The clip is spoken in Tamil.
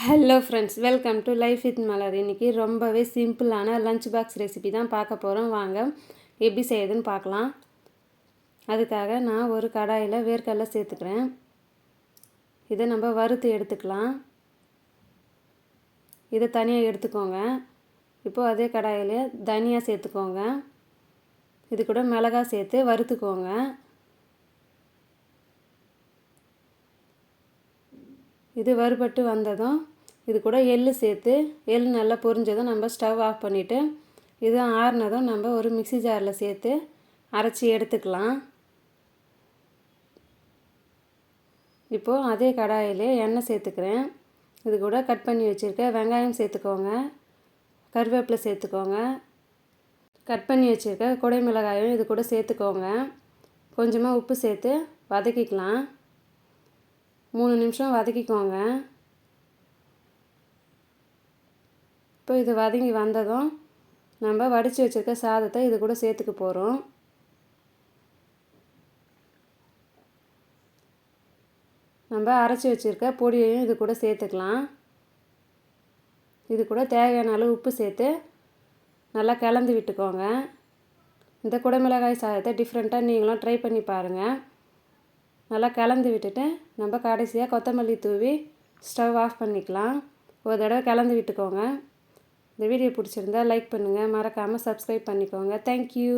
Hello friends, welcome to life with Malar. இன்றைக்கி ரொம்பவே சிம்பிளான லஞ்ச் பாக்ஸ் ரெசிபி தான் பார்க்க போகிறோம். வாங்க எப்படி செய்யுதுன்னு பார்க்கலாம். அதுக்காக நான் ஒரு கடாயில் வேர்க்கடலை சேர்த்துக்கிறேன். இதை நம்ம வறுத்து எடுத்துக்கலாம். இதை தனியாக எடுத்துக்கோங்க. இப்போது அதே கடாயில் தனியாக சேர்த்துக்கோங்க. இது கூட மிளகாய் சேர்த்து வறுத்துக்கோங்க. இது வறுபட்டு வந்ததும் இது கூட எள்ளு சேர்த்து நல்லா பொரிஞ்சதும் நம்ம ஸ்டவ் ஆஃப் பண்ணிவிட்டு இது ஆறுனதும் நம்ம ஒரு மிக்ஸி ஜாரில் சேர்த்து அரைச்சி எடுத்துக்கலாம். இப்போது அதே கடாயிலே எண்ணெய் சேர்த்துக்கிறேன். இது கூட கட் பண்ணி வச்சுருக்க வெங்காயம் சேர்த்துக்கோங்க, கருவேப்பிலை சேர்த்துக்கோங்க, கட் பண்ணி வச்சுருக்க குடை மிளகாயும் இது கூட சேர்த்துக்கோங்க. கொஞ்சமாக உப்பு சேர்த்து வதக்கிக்கலாம். 3 நிமிஷம் வதக்கிக்கோங்க. இப்போ இது வதங்கி வந்ததும் நம்ம வடித்து வச்சுருக்க சாதத்தை இது கூட சேர்த்துக்க போகிறோம். நம்ம அரைச்சி வச்சுருக்க பொடியையும் இது கூட சேர்த்துக்கலாம். இது கூட தேவையான அளவு உப்பு சேர்த்து நல்லா கலந்து விட்டுக்கோங்க. இந்த குடமிளகாய் சாதத்தை டிஃப்ரெண்ட்டாக நீங்களும் ட்ரை பண்ணி பாருங்கள். நல்லா கலந்து விட்டுட்டு நம்ம கடைசியாக கொத்தமல்லி தூவி ஸ்டவ் ஆஃப் பண்ணிக்கலாம். ஒரு தடவை கலந்து விட்டுக்கோங்க. இந்த வீடியோ பிடிச்சிருந்தா லைக் பண்ணுங்கள், மறக்காமல் சப்ஸ்கிரைப் பண்ணிக்கோங்க. தேங்க்யூ.